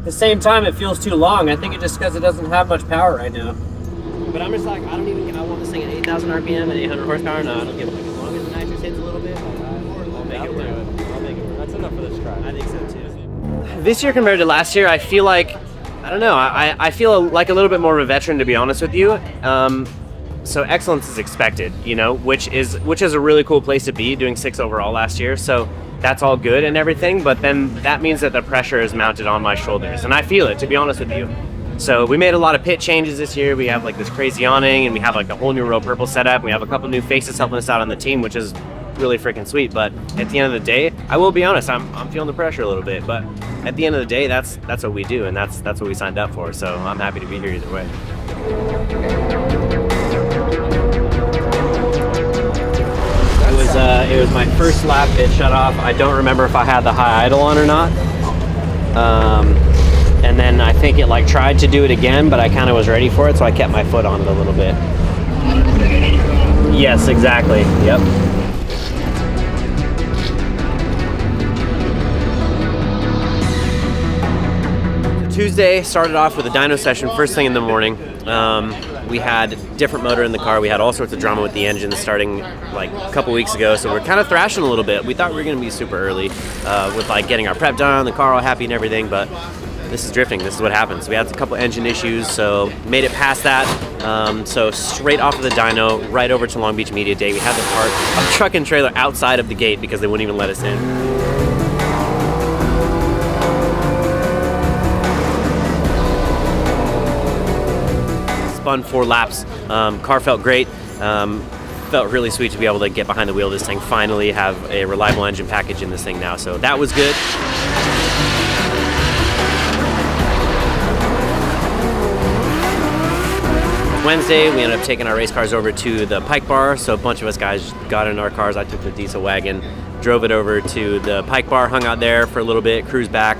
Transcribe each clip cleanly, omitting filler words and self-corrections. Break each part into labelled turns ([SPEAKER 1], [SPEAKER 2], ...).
[SPEAKER 1] At the same time, it feels too long. I think it's just because it doesn't have much power right now. But I'm just like, I want this thing at 8,000 RPM and 800 horsepower. No, I don't give a fuck. As long as the nitrous hits a little bit, I'll make it work.
[SPEAKER 2] I'll make it work. That's enough for this try.
[SPEAKER 1] I think so too. This year compared to last year, I feel like, I don't know, I feel like a little bit more of a veteran, to be honest with you. So excellence is expected, you know, which is a really cool place to be, doing 6 overall last year. So that's all good and everything, but then that means that the pressure is mounted on my shoulders, and I feel it, to be honest with you. So we made a lot of pit changes this year. We have like this crazy awning, and we have like a whole new row purple setup. We have a couple new faces helping us out on the team, which is really freaking sweet. But at the end of the day, I will be honest, I'm feeling the pressure a little bit. But at the end of the day, that's what we do, and that's what we signed up for. So I'm happy to be here either way. It was my first lap. It shut off. I don't remember if I had the high idle on or not. And then I think it like tried to do it again, but I kind of was ready for it, so I kept my foot on it a little bit. Yes, exactly. Yep. Tuesday started off with a dyno session first thing in the morning. We had a different motor in the car. We had all sorts of drama with the engine starting like a couple weeks ago, so we're kind of thrashing a little bit. We thought we were going to be super early with like getting our prep done, the car all happy and everything, but this is drifting. This is what happens. We had a couple engine issues, so made it past that. So straight off of the dyno, right over to Long Beach Media Day. We had to park a truck and trailer outside of the gate because they wouldn't even let us in. Spun 4 laps. Car felt great. Felt really sweet to be able to get behind the wheel of this thing. Finally have a reliable engine package in this thing now. So that was good. Wednesday, we ended up taking our race cars over to the Pike Bar. So a bunch of us guys got in our cars. I took the diesel wagon, drove it over to the Pike Bar, hung out there for a little bit, cruised back.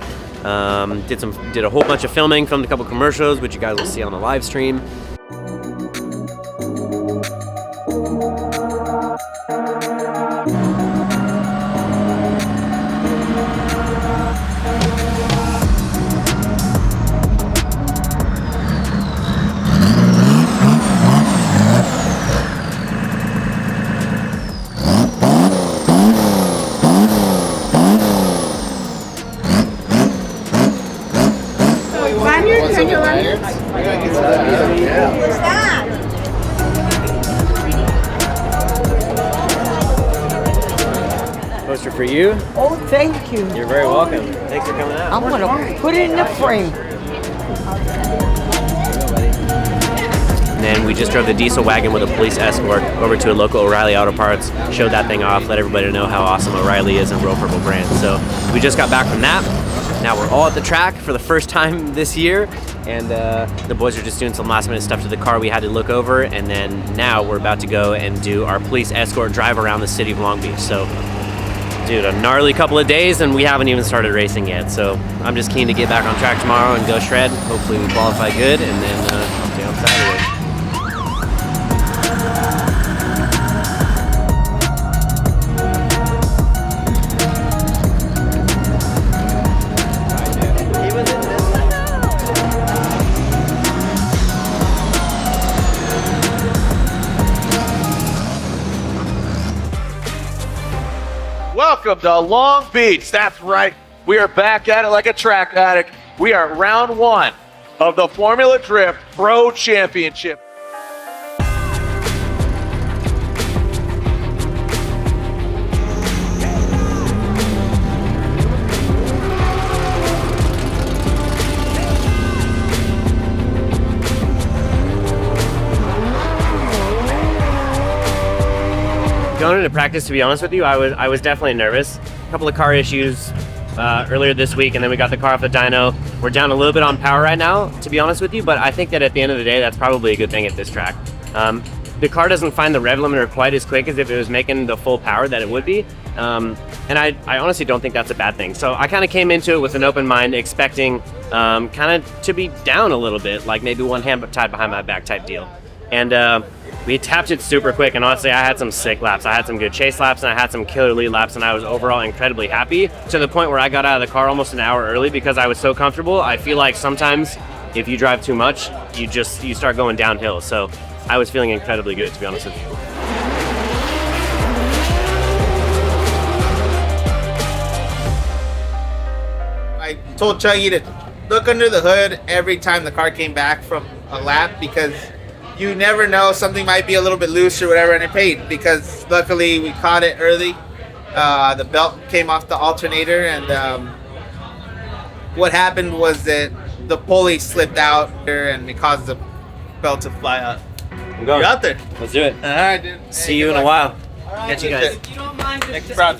[SPEAKER 1] Did a whole bunch of filming, filmed a couple commercials, which you guys will see on the live stream.
[SPEAKER 3] What's that?
[SPEAKER 1] Poster for you.
[SPEAKER 3] Oh, thank you.
[SPEAKER 1] You're very welcome. Thanks for coming out.
[SPEAKER 3] I'm gonna put it in the frame.
[SPEAKER 1] And then we just drove the diesel wagon with a police escort over to a local O'Reilly Auto Parts, showed that thing off, let everybody know how awesome O'Reilly is and Royal Purple brand. So we just got back from that. Now we're all at the track for the first time this year, and the boys are just doing some last minute stuff to the car we had to look over, and then now we're about to go and do our police escort drive around the city of Long Beach. So, dude, a gnarly couple of days, and we haven't even started racing yet. So I'm just keen to get back on track tomorrow and go shred. Hopefully we qualify good, and then I'll see you on Saturday.
[SPEAKER 4] Welcome to Long Beach. That's right. We are back at it like a track addict. We are round 1 of the Formula Drift Pro Championship.
[SPEAKER 1] Going into practice, to be honest with you, I was definitely nervous. A couple of car issues earlier this week, and then we got the car off the dyno. We're down a little bit on power right now, to be honest with you, but I think that at the end of the day, that's probably a good thing at this track. The car doesn't find the rev limiter quite as quick as if it was making the full power that it would be, and I honestly don't think that's a bad thing. So I kind of came into it with an open mind, expecting kind of to be down a little bit, like maybe one hand tied behind my back type deal. And We tapped it super quick, and honestly, I had some sick laps. I had some good chase laps, and I had some killer lead laps, and I was overall incredibly happy, to the point where I got out of the car almost an hour early because I was so comfortable. I feel like sometimes if you drive too much, you start going downhill. So I was feeling incredibly good, to be honest with you.
[SPEAKER 5] I told Chuggy to look under the hood every time the car came back from a lap, because you never know, something might be a little bit loose or whatever, and it paid because luckily we caught it early. The belt came off the alternator, and what happened was that the pulley slipped out and it caused the belt to fly out.
[SPEAKER 1] I'm going.
[SPEAKER 5] You're out there.
[SPEAKER 1] Let's do it.
[SPEAKER 5] All right, dude.
[SPEAKER 1] See you in a while. Catch you guys.
[SPEAKER 3] You don't mind
[SPEAKER 5] Next round.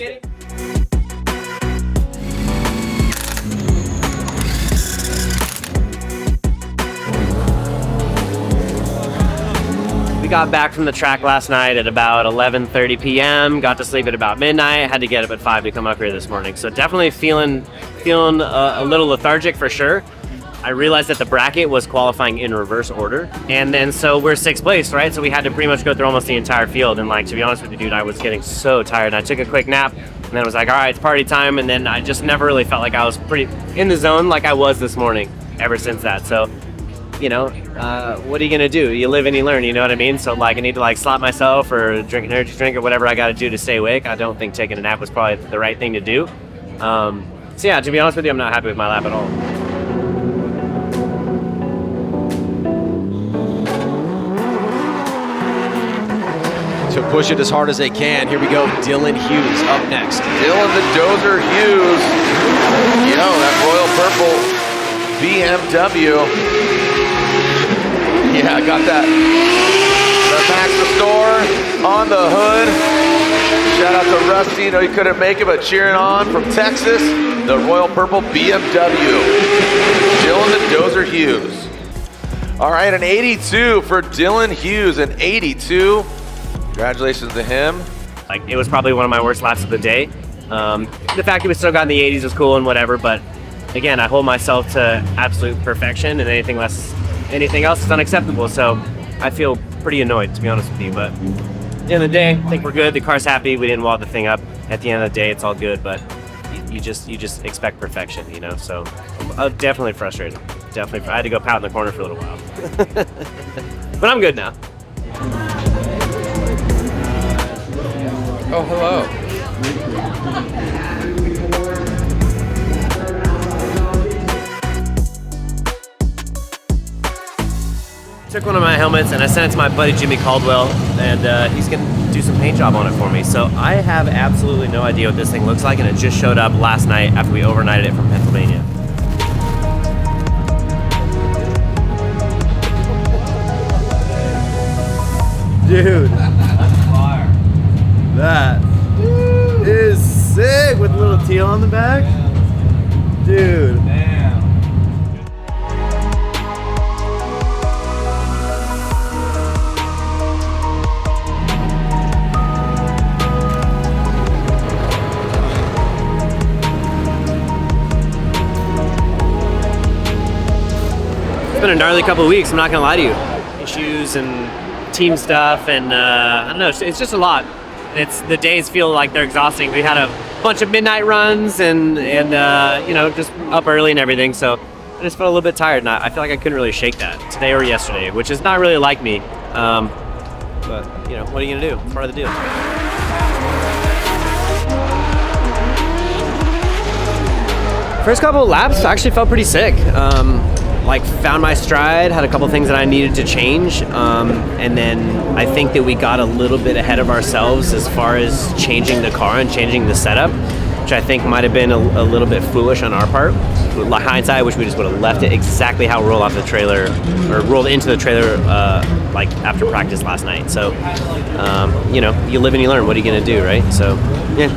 [SPEAKER 1] We got back from the track last night at about 11:30 p.m. Got to sleep at about midnight. Had to get up at 5 to come up here this morning. So definitely feeling a little lethargic for sure. I realized that the bracket was qualifying in reverse order, and then so we're 6th place, right? So we had to pretty much go through almost the entire field. And like, to be honest with you, dude, I was getting so tired. And I took a quick nap, and then I was like, all right, it's party time. And then I just never really felt like I was pretty in the zone like I was this morning ever since that. So, you know, what are you gonna do? You live and you learn, you know what I mean? So like, I need to like slap myself or drink an energy drink or whatever I got to do to stay awake. I don't think taking a nap was probably the right thing to do. So yeah, to be honest with you, I'm not happy with my lap at all.
[SPEAKER 6] To push it as hard as they can. Here we go, Dylan Hughes up next.
[SPEAKER 4] Dylan the Dozer Hughes. Yo, that royal purple BMW. Yeah, I got that. The Max Restore on the hood. Shout out to Rusty. No, he couldn't make it, but cheering on from Texas, the royal purple BMW. Dylan the Dozer Hughes. All right, an 82 for Dylan Hughes, an 82. Congratulations to him.
[SPEAKER 1] Like, it was probably one of my worst laps of the day. The fact that we still got in the 80s was cool and whatever, but again, I hold myself to absolute perfection, and anything else is unacceptable. So I feel pretty annoyed, to be honest with you. But at the end of the day, I think we're good. The car's happy. We didn't wall the thing up. At the end of the day, it's all good. But you just expect perfection, you know. So I'm definitely frustrated. Definitely, I had to go pout in the corner for a little while. But I'm good now.
[SPEAKER 6] Oh, hello.
[SPEAKER 1] Took one of my helmets and I sent it to my buddy Jimmy Caldwell, and he's gonna do some paint job on it for me. So I have absolutely no idea what this thing looks like, and it just showed up last night after we overnighted it from Pennsylvania. Dude, that is sick with a little teal on the back. Dude. It's been a gnarly couple of weeks, I'm not gonna lie to you. Issues and team stuff, and I don't know, it's just a lot. The days feel like they're exhausting. We had a bunch of midnight runs and you know, just up early and everything, so I just felt a little bit tired, and I feel like I couldn't really shake that today or yesterday, which is not really like me. But you know, what are you gonna do? It's part of the deal. First couple of laps actually felt pretty sick. Like, found my stride, had a couple things that I needed to change, and then I think that we got a little bit ahead of ourselves as far as changing the car and changing the setup, which I think might have been a little bit foolish on our part. With hindsight, I wish we just would have left it exactly how it rolled off the trailer, or rolled into the trailer, like after practice last night. So, you know, you live and you learn. What are you gonna do, right? So, yeah.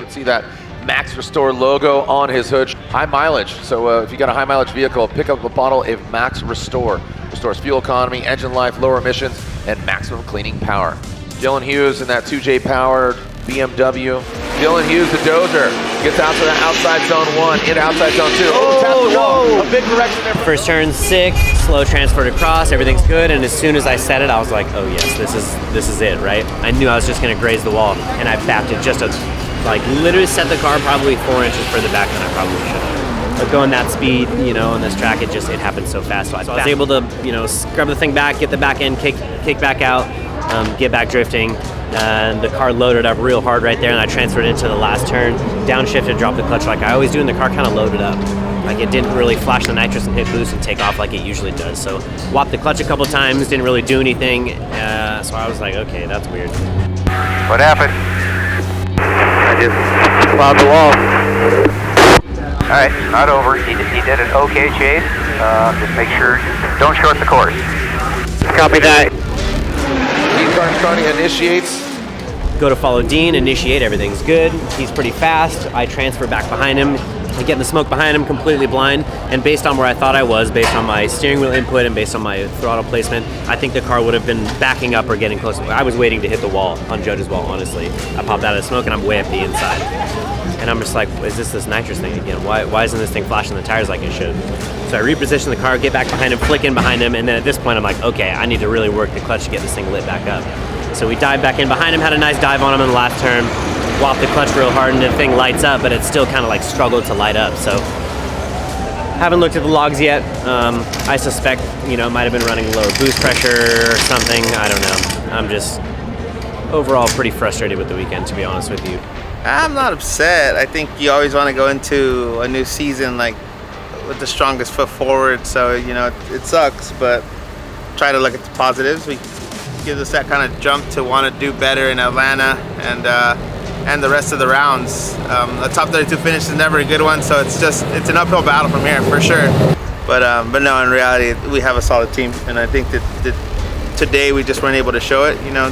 [SPEAKER 4] See that Max Restore logo on his hood. High mileage, so if you got a high mileage vehicle, pick up a bottle of Max Restore. Restores fuel economy, engine life, lower emissions, and maximum cleaning power. Dylan Hughes in that 2J powered BMW. Dylan Hughes, the dozer, gets out to the outside zone 1, into outside zone 2. Oh, taps the wall. A big correction there.
[SPEAKER 1] First turn 6, slow transferred across, everything's good, and as soon as I said it, I was like, oh yes, this is it, right? I knew I was just gonna graze the wall, and I backed it just literally set the car probably 4 inches further back than I probably should have. But going that speed, you know, on this track, it happened so fast. So I was able to, you know, scrub the thing back, get the back end, kick back out, get back drifting. And the car loaded up real hard right there, and I transferred into the last turn, downshifted, dropped the clutch like I always do, and the car kind of loaded up. Like it didn't really flash the nitrous and hit boost and take off like it usually does. So whopped the clutch a couple times, didn't really do anything. So I was like, okay, that's weird.
[SPEAKER 7] What happened? I just plowed the wall. All right, not over. He did an okay chase. Just make sure, don't short the course. Copy that.
[SPEAKER 4] Carney initiates.
[SPEAKER 1] Go to follow Dean, initiate, everything's good. He's pretty fast. I transfer back behind him. I get in the smoke behind him, completely blind. And based on where I thought I was, based on my steering wheel input and based on my throttle placement, I think the car would have been backing up or getting close. I was waiting to hit the wall, on Judge's wall, honestly. I popped out of the smoke and I'm way up the inside. And I'm just like, is this nitrous thing again? Why isn't this thing flashing the tires like it should? So I reposition the car, get back behind him, flick in behind him, and then at this point I'm like, okay, I need to really work the clutch to get this thing lit back up. So we dived back in behind him, had a nice dive on him in the last turn, whopped the clutch real hard, and the thing lights up, but it still kind of like struggled to light up. So haven't looked at the logs yet. I suspect, you know, it might have been running lower boost pressure or something. I don't know. I'm just overall pretty frustrated with the weekend, to be honest with you.
[SPEAKER 5] I'm not upset. I think you always want to go into a new season like with the strongest foot forward. So, you know, it sucks, but try to look at the positives. We gives us that kind of jump to want to do better in Atlanta and the rest of the rounds. A top 32 finish is never a good one, so it's an uphill battle from here for sure. But no, in reality, we have a solid team, and I think that today we just weren't able to show it. You know,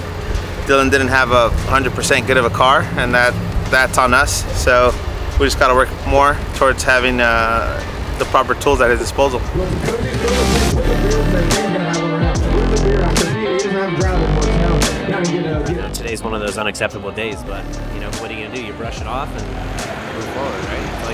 [SPEAKER 5] Dylan didn't have a 100% good of a car, and that's on us. So we just got to work more towards having the proper tools at his disposal.
[SPEAKER 1] You know, today's one of those unacceptable days, but you know, what are you gonna do? You brush it off and move forward, right?